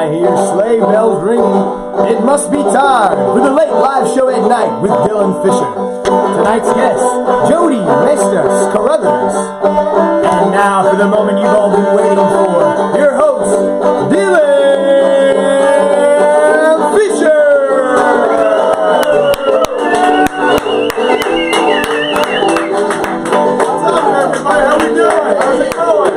I hear sleigh bells ringing, it must be time for the late live show at night with Dylan Fisher. Tonight's guest, Jodi Maethas Carothers. And now for the moment you've all been waiting for, your host, Dylan Fisher. What's up, everybody? How we doing? How's it going?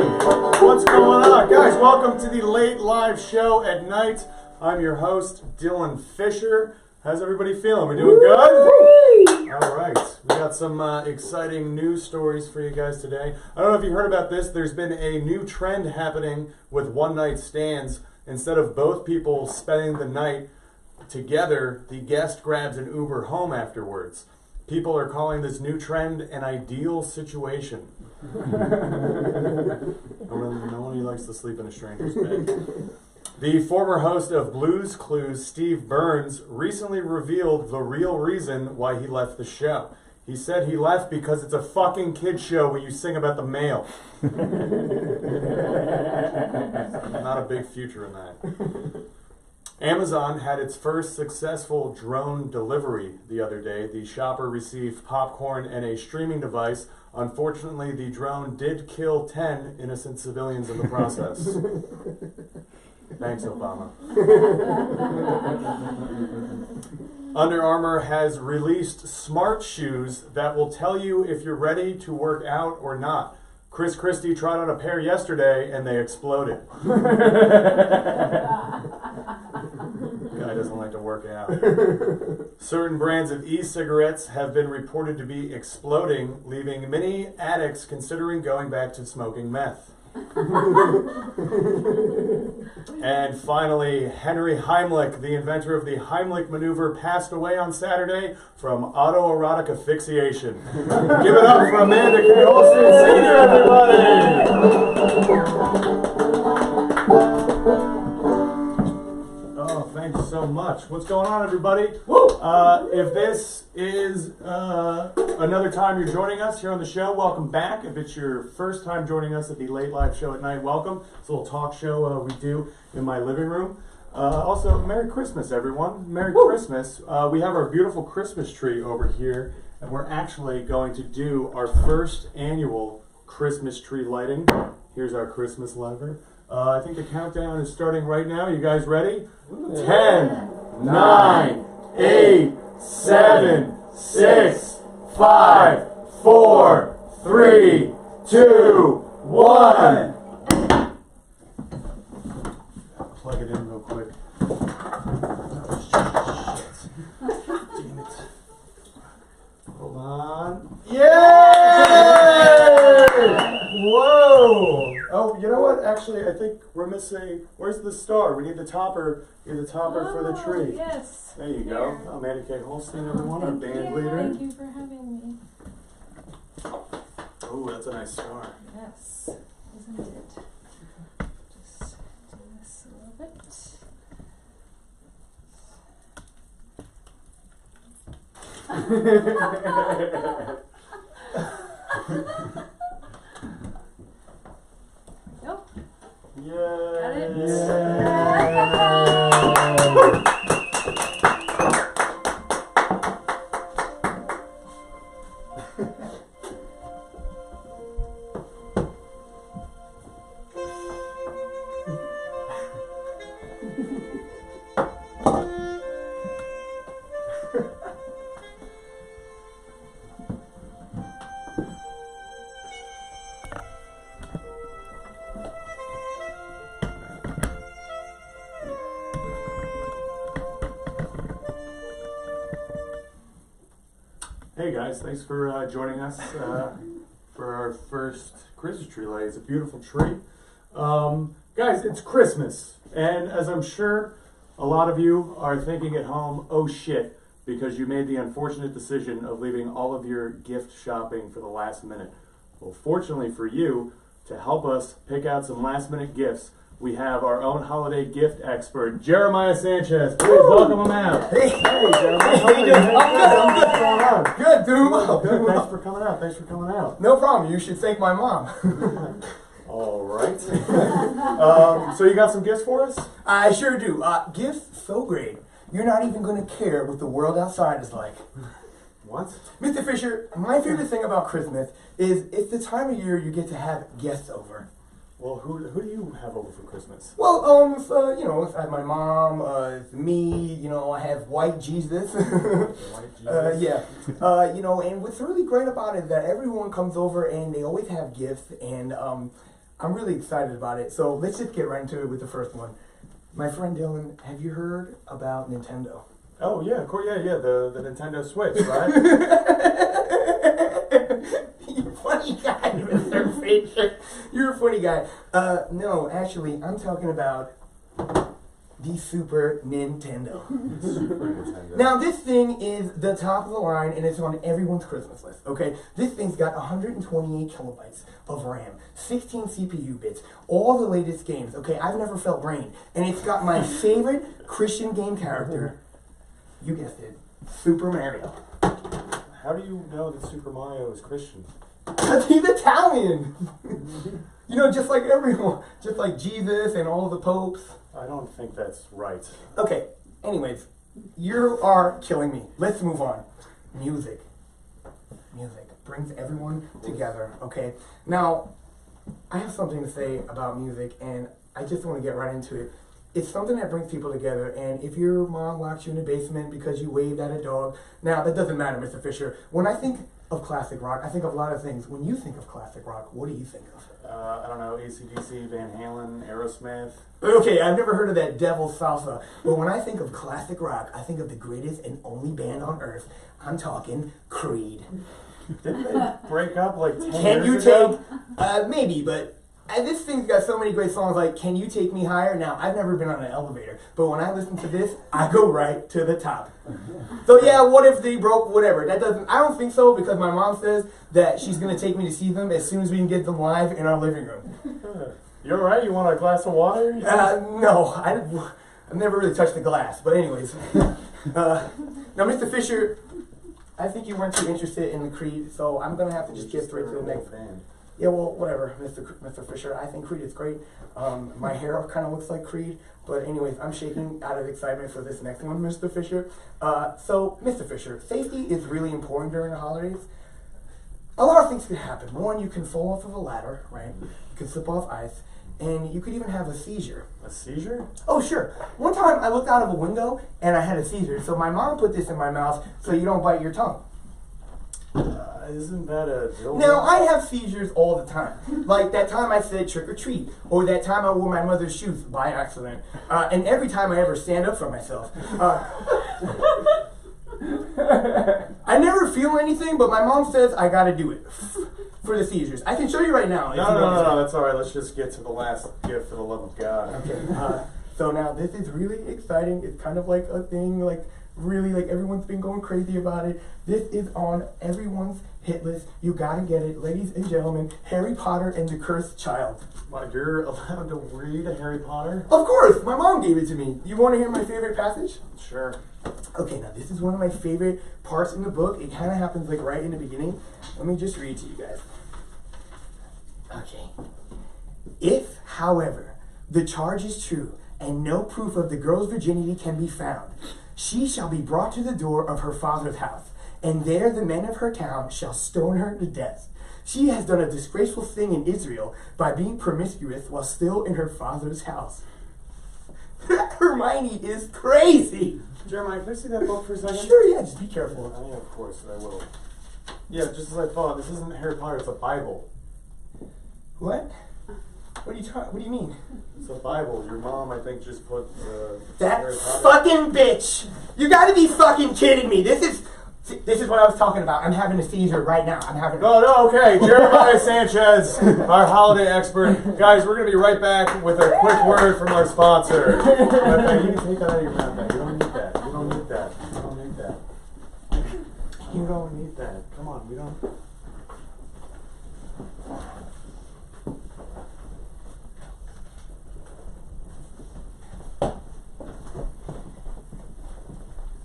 What's going on? Guys, welcome to the late live show at night. I'm your host, Dylan Fisher. How's everybody feeling? We doing good? All right. We got some exciting news stories for you guys today. I don't know if you heard about this. There's been a new trend happening with one-night stands. Instead of both people spending the night together, the guest grabs an Uber home afterwards. People are calling this new trend an ideal situation. No one likes to sleep in a stranger's bed. The former host of Blue's Clues, Steve Burns, recently revealed the real reason why he left the show. He said he left because it's a fucking kid show where you sing about the mail. Not a big future in that. Amazon had its first successful drone delivery the other day. The shopper received popcorn and a streaming device. Unfortunately, the drone did kill 10 innocent civilians in the process. Thanks, Obama. Under Armour has released smart shoes that will tell you if you're ready to work out or not. Chris Christie tried on a pair yesterday and they exploded. Guy doesn't like to work out. Certain brands of e-cigarettes have been reported to be exploding, leaving many addicts considering going back to smoking meth. And finally, Henry Heimlich, the inventor of the Heimlich maneuver, passed away on Saturday from autoerotic asphyxiation. Give it up for Amanda K. Olsen Sr., everybody! Oh, thanks so much. What's going on, everybody? If this is another time you're joining us here on the show, welcome back. If it's your first time joining us at the late live show at night, welcome. It's a little talk show we do in my living room. Also, Merry Christmas, everyone. Merry Christmas. We have our beautiful Christmas tree over here, and we're actually going to do our first annual Christmas tree lighting. Here's our Christmas lever. I think the countdown is starting right now. You guys ready? 10, 9, 8, 7, 6, 5, 4, 3, 2, 1. Plug it in real quick. Damn it. Hold on. Yay! Whoa! Oh, you know what? Actually, I think we're missing. Where's the star? We need the topper. We need the topper for the tree. Yes. There you go. Amanda K. Holstein, everyone, our band leader. Thank you for having me. Oh, that's a nice star. Yes, isn't it? Just do this a little bit. Nope. Yay! Got it? Yay! Hey guys, thanks for joining us for our first Christmas tree light. It's a beautiful tree. Guys, it's Christmas, and as I'm sure a lot of you are thinking at home, oh shit, because you made the unfortunate decision of leaving all of your gift shopping for the last minute. Well, fortunately for you, to help us pick out some last minute gifts, we have our own holiday gift expert, Jeremiah Sanchez. Please welcome him out. Hey, Jeremiah. how you doing? I'm good. What's going on? Good, doing well. Good. Thanks for coming out. No problem. You should thank my mom. All right. So you got some gifts for us? I sure do. Gifts so great, you're not even going to care what the world outside is like. What? Mr. Fisher, my favorite thing about Christmas is it's the time of year you get to have guests over. Well, who do you have over for Christmas? Well, I have my mom, me, I have white Jesus. White Jesus? Yeah. And what's really great about it is that everyone comes over and they always have gifts, and I'm really excited about it. So let's just get right into it with the first one. My friend Dylan, have you heard about Nintendo? Oh, yeah, of course, yeah, the Nintendo Switch, right? You're a funny guy, Mr. Fisher. You're a funny guy. No, actually, I'm talking about the Super Nintendo. Super Nintendo. Now, this thing is the top of the line, and it's on everyone's Christmas list, okay? This thing's got 128 kilobytes of RAM, 16 CPU bits, all the latest games, okay? I've never felt rain. And it's got my favorite Christian game character, you guessed it, Super Mario. How do you know that Super Mario is Christian? Because he's Italian! Just like everyone, just like Jesus and all the popes. I don't think that's right. Okay, anyways, you are killing me. Let's move on. Music. Music brings everyone together, okay? Now, I have something to say about music, and I just want to get right into it. It's something that brings people together, and if your mom locked you in the basement because you waved at a dog, now that doesn't matter, Mr. Fisher. When I think of classic rock, I think of a lot of things. When you think of classic rock, what do you think of? I don't know, AC/DC, Van Halen, Aerosmith. Okay, I've never heard of that Devil's Salsa, but when I think of classic rock, I think of the greatest and only band on earth. I'm talking Creed. Didn't they break up like 10 Can you years ago? take, maybe, but this thing's got so many great songs like Can You Take Me Higher? Now, I've never been on an elevator, but when I listen to this, I go right to the top. So yeah, what if they broke, whatever. I don't think so, because my mom says that she's going to take me to see them as soon as we can get them live in our living room. You alright? You want a glass of water? No, I've never really touched the glass, but anyways. Now, Mr. Fisher, I think you weren't too interested in the Creed, so I'm going to have to just get straight to the next. band. Yeah, well, whatever, Mr. Fisher. I think Creed is great. My hair kind of looks like Creed, but anyways, I'm shaking out of excitement for this next one, Mr. Fisher. So, Mr. Fisher, safety is really important during the holidays. A lot of things could happen. One, you can fall off of a ladder, right? You can slip off ice, and you could even have a seizure. A seizure? Oh, sure. One time I looked out of a window and I had a seizure, so my mom put this in my mouth so you don't bite your tongue. Isn't that a dildo? Now, I have seizures all the time. Like that time I said trick or treat, or that time I wore my mother's shoes by accident, and every time I ever stand up for myself. I never feel anything, but my mom says I gotta do it for the seizures. I can show you right now. No, that's alright. Let's just get to the last gift for the love of God. Okay, so now this is really exciting. It's kind of like a thing, like really, like everyone's been going crazy about it. This is on everyone's hit list. You gotta get it, ladies and gentlemen. Harry Potter and the Cursed Child. What, you're allowed to read Harry Potter? Of course, my mom gave it to me. You want to hear my favorite passage? Sure. Okay, now this is one of my favorite parts in the book. It kind of happens like right in the beginning. Let me just read to you guys. Okay. If, however, the charge is true and no proof of the girl's virginity can be found, she shall be brought to the door of her father's house, and there the men of her town shall stone her to death. She has done a disgraceful thing in Israel by being promiscuous while still in her father's house. Hermione is crazy. Jeremiah, can I see that book for a second? Sure, yeah, just be careful. Yeah, of course, I will. Yeah, just as I thought, this isn't Harry Potter, it's a Bible. What? What do you mean? It's a Bible. Your mom, I think, just put That Harry Potter. fucking bitch! You gotta be fucking kidding me. This is what I was talking about. I'm having a seizure right now. No, okay. Jeremiah Sanchez, our holiday expert. Guys, we're going to be right back with a quick word from our sponsor. Okay, you can take that out of your mouth. You don't need that. You don't need that. You don't need that. You don't need that. Come on, we don't.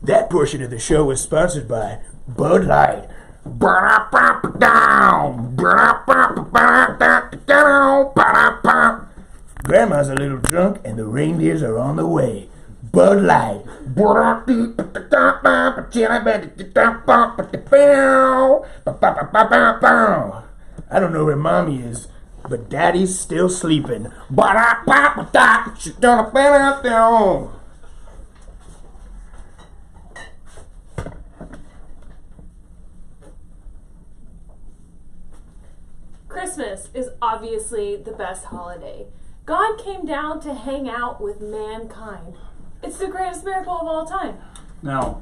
That portion of the show was sponsored by Bud Light. grandma's a little drunk and the reindeers are on the way. Bud Light. I don't know where mommy is, but daddy's still sleeping. She's gonna bend out there. Christmas is obviously the best holiday. God came down to hang out with mankind. It's the greatest miracle of all time. Now,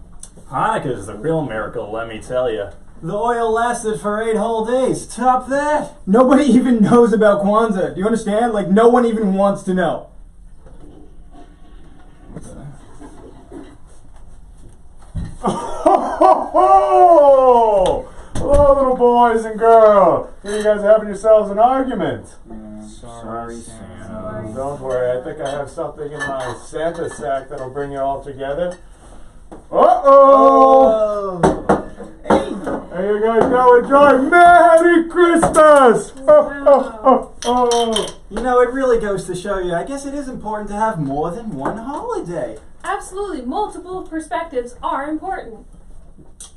Hanukkah is the real miracle, let me tell you. The oil lasted for 8 whole days. Top that. Nobody even knows about Kwanzaa. Do you understand? Like, no one even wants to know. Oh, hello, little boys and girls. Here you guys are having yourselves an argument. Sorry, Santa. Don't worry, I think I have something in my Santa sack that'll bring you all together. Uh-oh! There you guys go, enjoy Merry Christmas! You know, it really goes to show you, I guess it is important to have more than one holiday. Absolutely, multiple perspectives are important.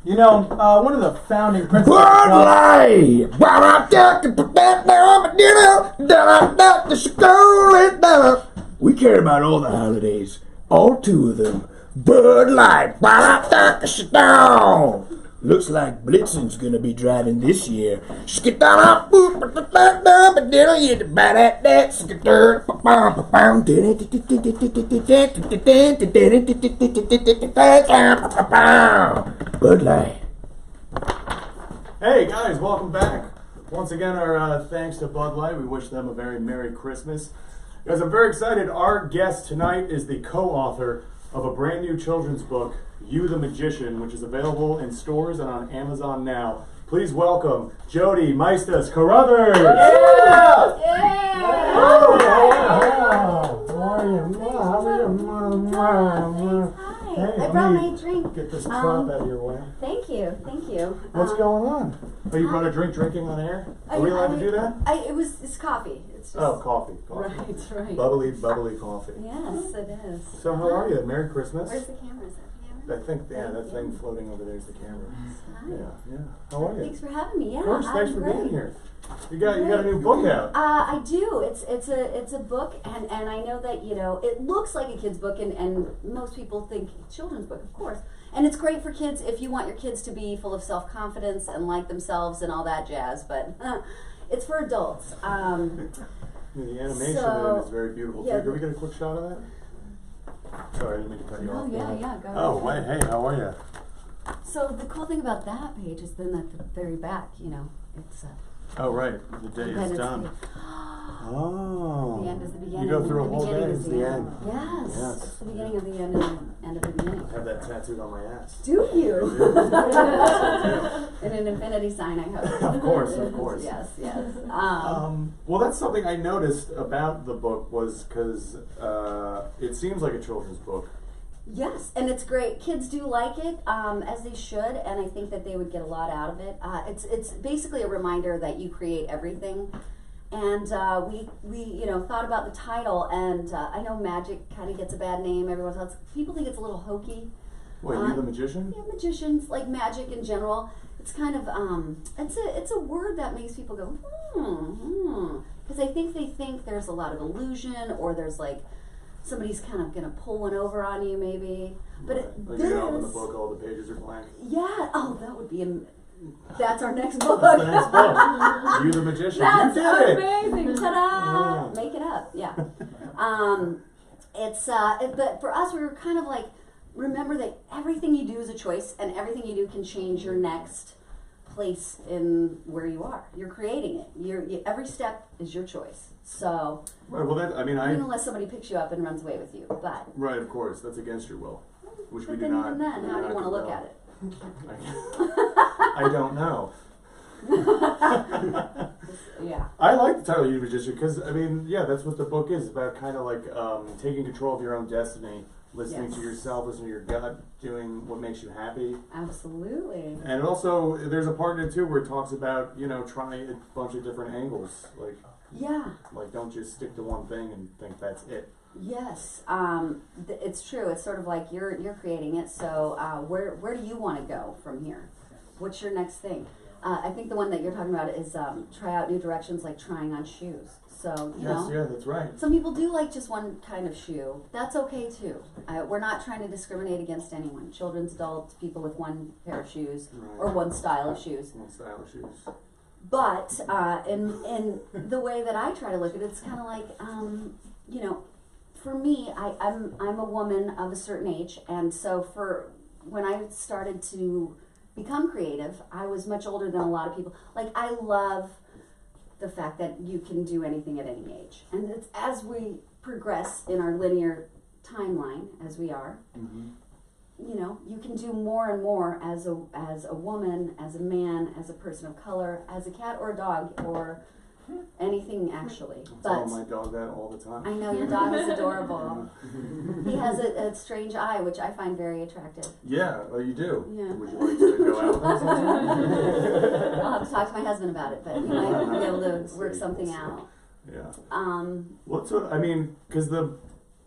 You know, one of the founding principles. Bud Light. We care about all the holidays, all 2 of them. Bud Light. Looks like Blitzen's gonna be driving this year. Bud Light. Hey guys, welcome back. Once again, our thanks to Bud Light. We wish them a very Merry Christmas. Guys, I'm very excited. Our guest tonight is the co-author of a brand new children's book, You the Magician, which is available in stores and on Amazon now. Please welcome Jodi Maethas Carothers. Yeah! I brought my drink. Get this prop out of your way. Thank you. What's going on? Oh, you brought a drink drinking on air? Are we allowed to do that? It's coffee. It's just, Oh, coffee. Right. Bubbly coffee. Yes, it is. So how are you? Merry Christmas. Where's the camera? Is that the camera? I think, yeah, that thing floating over there is the camera. Hi. Yeah. How are you? Thanks for having me. Yeah, Of course, thanks for great. being here. You got a new book out. I do. It's a book, and I know that it looks like a kid's book, and most people think children's book, of course. And it's great for kids if you want your kids to be full of self-confidence and like themselves and all that jazz. But it's for adults. The animation in it is very beautiful. yeah, Can we get a quick shot of that? Sorry, I didn't mean to cut you off. Yeah. Go Oh, ahead. hey, how are you? So the cool thing about that page is then at the very back, it's Oh, right. The day then is it's done. Oh. the end is the beginning. You go through a the whole beginning day, is it's the the end. end. Yes. Yes. It's the beginning of the end and the end of the beginning. I have that tattooed on my ass. Do you? And an infinity sign, I hope. Of course. Yes. Well, that's something I noticed about the book was because it seems like a children's book. Yes, and it's great. Kids do like it, as they should, and I think that they would get a lot out of it. It's basically a reminder that you create everything. And we thought about the title, and I know magic kind of gets a bad name. Everyone else, people think it's a little hokey. Wait, you the magician? Yeah, magicians, like magic in general. It's kind of it's a word that makes people go because I think they think there's a lot of illusion, or there's like somebody's kind of gonna pull one over on you, maybe. But Like you open the book, all the pages are blank. Yeah. Oh, that would be that's our next book. That's the next book. You the magician. That's You did it. amazing. Ta-da! Yeah. Make it up. Yeah. But for us, we were kind of like, remember that everything you do is a choice, and everything you do can change your next place in where you are. You're creating it. Every step is your choice. So, Right, well, unless somebody picks you up and runs away with you, but. Right, of course, that's against your will, which we But do then not. even then, how do you want to look condone. at it? I don't know. Yeah. I like the title "You Magician" because that's what the book is about. Kind of like taking control of your own destiny, listening to yourself, listening to your gut, doing what makes you happy. Absolutely. And also, there's a part in it too where it talks about trying a bunch of different angles, like Yeah. Like, don't just stick to one thing and think that's it. Yes, it's true. It's sort of like you're creating it. So where do you want to go from here? What's your next thing? I think the one that you're talking about is try out new directions, like trying on shoes. So you know, yeah, that's right. some people do like just one kind of shoe. That's okay too. We're not trying to discriminate against anyone. Children's, adults, people with one pair of shoes or one style of shoes. One style of shoes. But in the way that I try to look at it, it's kind of like you know. For me, I'm a woman of a certain age, and so when I started to become creative, I was much older than a lot of people. Like, I love the fact that you can do anything at any age, and it's as we progress in our linear timeline, as we are, you know, you can do more and more as a woman, as a man, as a person of color, as a cat or a dog or anything actually. I tell my dog that all the time. I know your dog is adorable. He has a strange eye, which I find very attractive. Yeah, well, you do. Yeah. Would you like to go out with us? I'll have to talk to my husband about it, but we might be able to work something out. Yeah. What sort? I mean, because the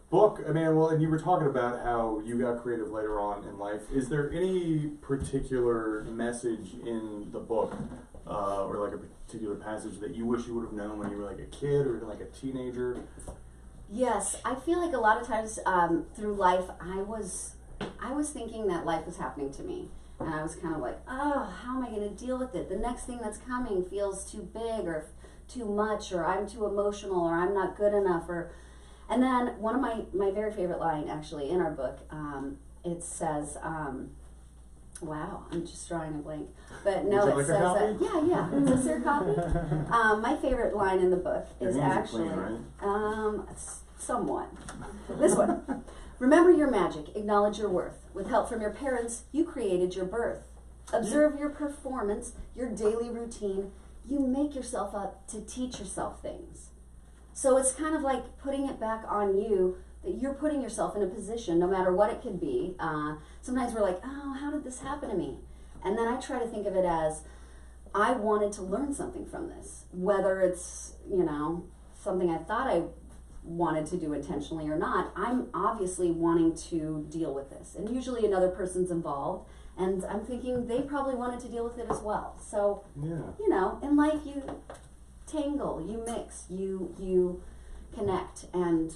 book. I mean, well, and you were talking about how you got creative later on in life. Is there any particular message in the book, or like a particular passage that you wish you would have known when you were like a kid or even like a teenager? Yes, I feel like a lot of times through life, I was thinking that life was happening to me, and I was kind of like, oh, how am I going to deal with it? The next thing that's coming feels too big or too much, or I'm too emotional, or I'm not good enough, and then one of my very favorite line actually in our book, it says, wow, I'm just drawing a blank. But no, it says that, yeah. Is there a copy? My favorite line in the book is actually, somewhat. This one. Remember your magic, acknowledge your worth. With help from your parents, you created your birth. Observe your performance, your daily routine. You make yourself up to teach yourself things. So it's kind of like putting it back on you, that you're putting yourself in a position, no matter what it could be. Sometimes we're like, oh, how did this happen to me? And then I try to think of it as, I wanted to learn something from this. Whether it's, you know, something I thought I wanted to do intentionally or not, I'm obviously wanting to deal with this. And usually another person's involved, and I'm thinking they probably wanted to deal with it as well. So, you know, in life you tangle, you mix, you connect, and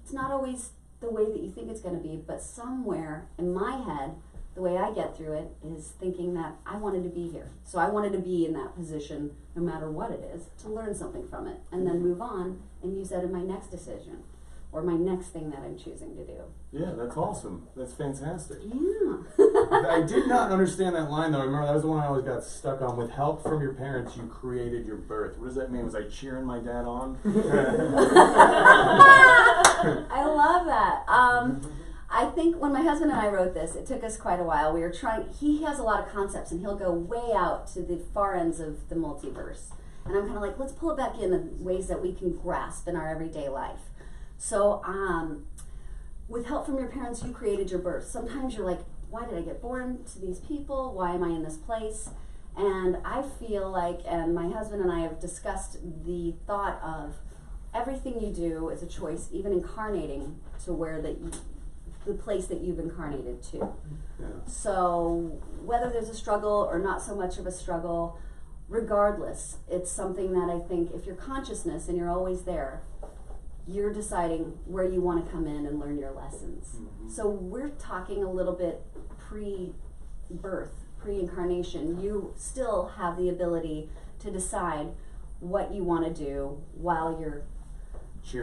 it's not always the way that you think it's going to be, but somewhere in my head, the way I get through it is thinking that I wanted to be here. So I wanted to be in that position, no matter what it is, to learn something from it, and then move on and use that in my next decision, or my next thing that I'm choosing to do. Yeah, that's awesome. That's fantastic. Yeah. I did not understand that line, though. I remember that was the one I always got stuck on. With help from your parents, you created your birth. What does that mean? Was I cheering my dad on? I love that. I think when my husband and I wrote this, it took us quite a while. We were trying, he has a lot of concepts, and he'll go way out to the far ends of the multiverse. And I'm kind of like, let's pull it back in ways that we can grasp in our everyday life. So, with help from your parents, you created your birth. Sometimes you're like, why did I get born to these people? Why am I in this place? And I feel like, and my husband and I have discussed the thought of everything you do is a choice, even incarnating to where the place that you've incarnated to. Yeah. So whether there's a struggle or not so much of a struggle, regardless, it's something that I think if you're consciousness and you're always there, you're deciding where you want to come in and learn your lessons. Mm-hmm. So we're talking a little bit pre-birth, pre-incarnation. You still have the ability to decide what you want to do while you're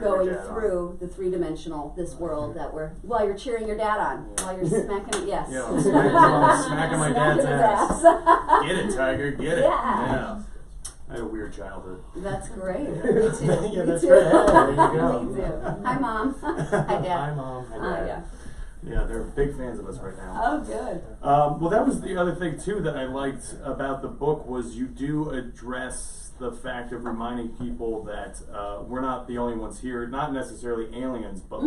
going through the three-dimensional, this world that while you're cheering your dad on, while you're smacking, yes. Yeah, I'm smacking my dad's ass. Get it, Tiger, get it. Yeah. I had a weird childhood. That's great. Me too. Yeah, Me that's too. great. There you go. Me too. Hi, Mom. Hi, Dad. Hi, Mom. Hi, Dad. Yeah. Yeah, they're big fans of us right now. Oh, good. Well, that was the other thing, too, that I liked about the book was you do address the fact of reminding people that we're not the only ones here, not necessarily aliens, but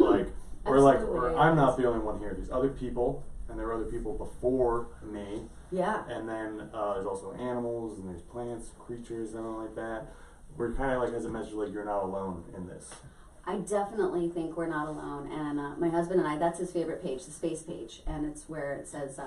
or I'm not the only one here. There's other people, and there are other people before me. Yeah. And then there's also animals, and there's plants, creatures, and all like that. we're kind of like as a message, like you're not alone in this. I definitely think we're not alone, and my husband and I, that's his favorite page, the space page, and it's where it says,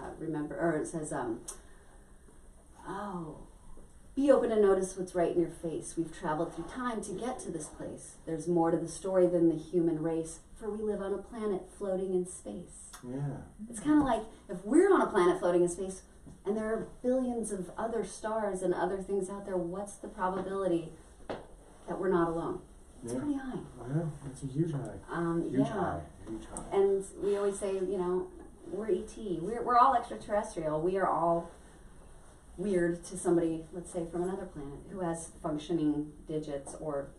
be open to notice what's right in your face. We've traveled through time to get to this place. There's more to the story than the human race, for we live on a planet floating in space. Yeah. It's kind of like, if we're on a planet floating in space, and there are billions of other stars and other things out there, what's the probability that we're not alone? It's pretty high. I know, it's a huge high. Huge high. And we always say, we're ET. We're all extraterrestrial. We are all weird to somebody, let's say, from another planet who has functioning digits or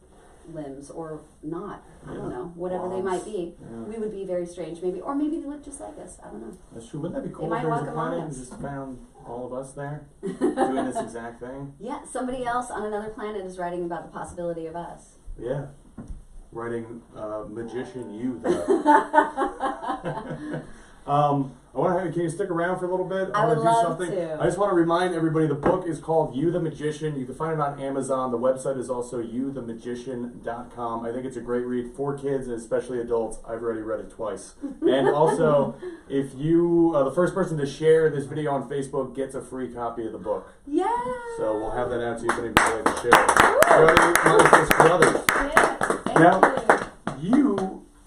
limbs or not. I don't know. Whatever they might be. Yeah. We would be very strange, maybe. Or maybe they live just like us. I don't know. That's true. Wouldn't that be cool if there was a planet and just found all of us there doing this exact thing? Yeah, somebody else on another planet is writing about the possibility of us. Yeah. Writing Magician You, I want to have, can you stick around for a little bit? I would love something. to. I just want to remind everybody the book is called You the Magician. You can find it on Amazon. The website is also youthemagician.com. I think it's a great read for kids and especially adults. I've already read it twice. And also, if you, the first person to share this video on Facebook gets a free copy of the book. Yeah. So we'll have that out to you if anybody would like to share it. Jodi Maethas Carothers. Yeah,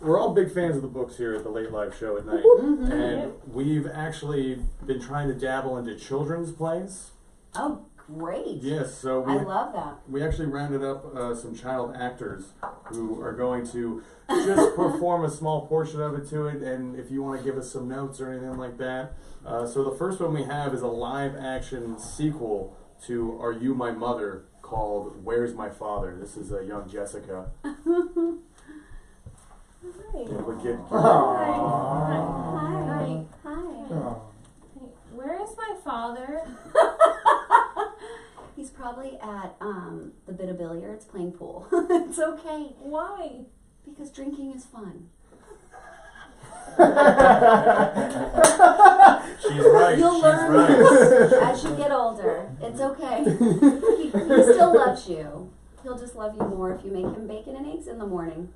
We're all big fans of the books here at the Late Live Show at night. Mm-hmm. And we've actually been trying to dabble into children's plays. Oh, great. Yes, so I love that. We actually rounded up some child actors who are going to just perform a small portion of it to it, and if you want to give us some notes or anything like that. So the first one we have is a live action sequel to Are You My Mother called Where's My Father? This is young Jessica. Hi. Yeah, we're getting Hi. Where is my father? He's probably at the bit of billiards playing pool. It's okay. Why? Because drinking is fun. She's right. You'll learn right. as you get older. It's okay. He still loves you. He'll just love you more if you make him bacon and eggs in the morning.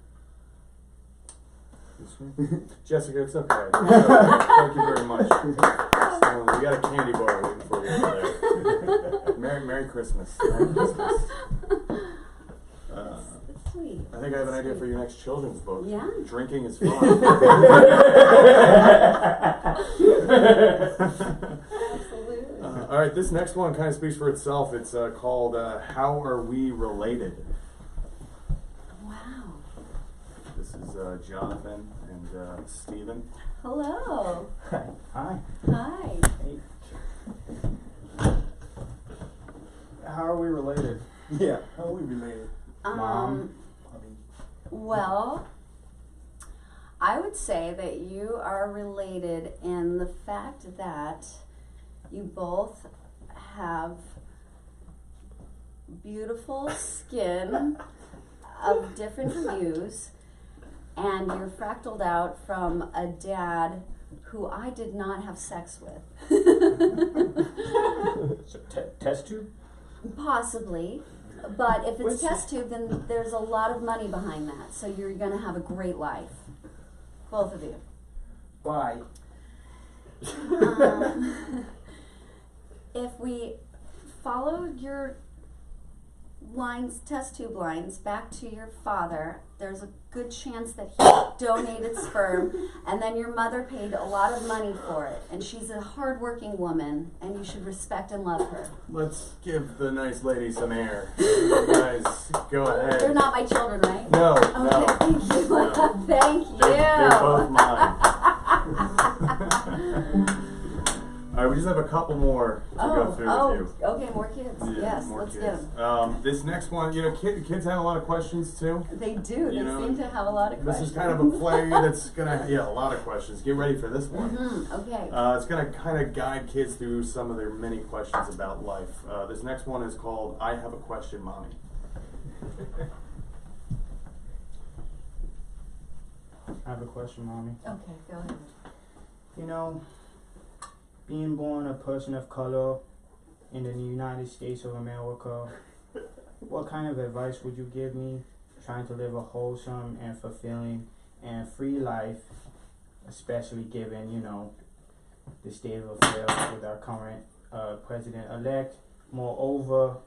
Jessica, it's okay. Thank you very much. So, we got a candy bar waiting for you over there. Merry Christmas. Merry Christmas. It's sweet. I think I have an idea for your next children's book. Yeah? Drinking is fun. Absolutely. All right, this next one kind of speaks for itself. It's called How Are We Related? Wow. This is Jonathan and Stephen. Hello. Hi. Hi. Hey. How are we related? Yeah, how are we related? Mom. Well, I would say that you are related in the fact that you both have beautiful skin of different hues, and you're fractaled out from a dad who I did not have sex with. So test tube? Possibly. But if it's test tube, then there's a lot of money behind that. So you're going to have a great life. Both of you. Why? If we follow your lines, test tube lines, back to your father, there's a good chance that he donated sperm, and then your mother paid a lot of money for it. And she's a hard-working woman, and you should respect and love her. Let's give the nice lady some air. You guys, go ahead. They're not my children, right? No, Okay, no. thank you. No. Thank you. They're both mine. All right, we just have a couple more to go through with you. Okay, more kids. Yeah, Yes, more let's kids. get them. This next one, kids have a lot of questions too. They do. They You know, seem to have a lot of This questions. is kind of a play that's gonna, a lot of questions. Get ready for this one. Okay. It's gonna kind of guide kids through some of their many questions about life. This next one is called I Have a Question, Mommy. I have a question, Mommy. Okay, go ahead. You know, being born a person of color in the United States of America, what kind of advice would you give me trying to live a wholesome and fulfilling and free life, especially given, you know, the state of affairs with our current president-elect? Moreover,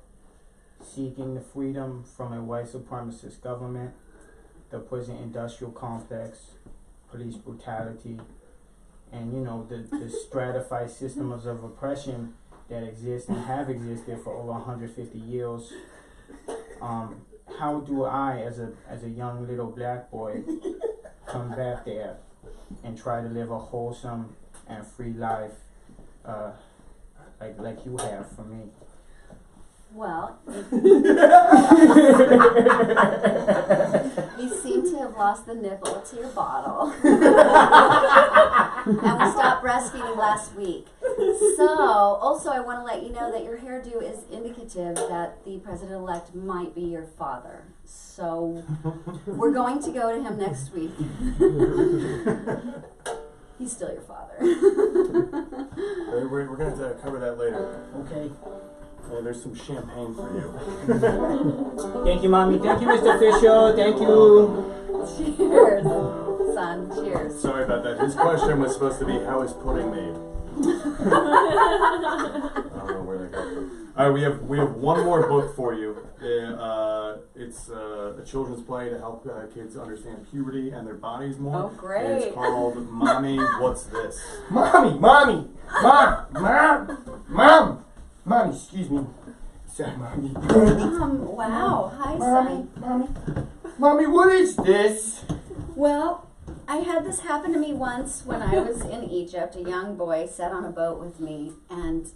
seeking the freedom from a white supremacist government, the prison industrial complex, police brutality, and, you know, the stratified systems of oppression that exist and have existed for over 150 years. How do I, as a young little black boy, come back there and try to live a wholesome and free life, like you have for me? Well, you seem to have lost the nipple to your bottle. And we stopped breastfeeding last week. So, also I want to let you know that your hairdo is indicative that the president-elect might be your father. So, we're going to go to him next week. He's still your father. We're going to have to cover that later. Okay. There's some champagne for you. Thank you, Mommy. Thank you, Mr. Fisher. Thank you. Cheers, son. Cheers. Sorry about that. His question was supposed to be, how is pudding made? I don't know where they got from. All right, we have one more book for you. It's a children's play to help kids understand puberty and their bodies more. Oh, great. It's called Mommy, What's This? Mommy, excuse me. Sorry, Mommy. Wow. Hi, son. Mommy, what is this? Well, I had this happen to me once when I was in Egypt. A young boy sat on a boat with me, and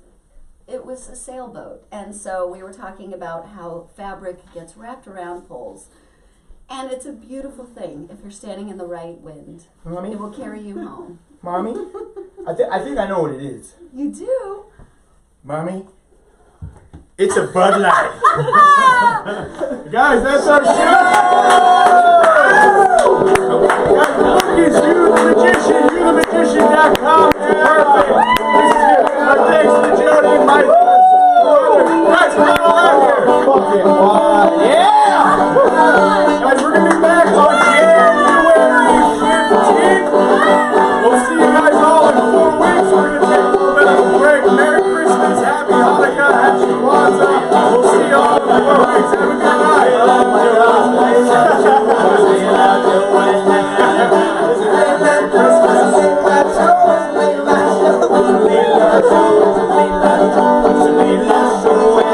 it was a sailboat. And so we were talking about how fabric gets wrapped around poles. And it's a beautiful thing if you're standing in the right wind. Mommy? It will carry you home. Mommy? I think I know what it is. You do? Mommy? It's a Bud Light. Guys, that's our show! Guys, look at you, the magician, youthemagician.com. It's perfect.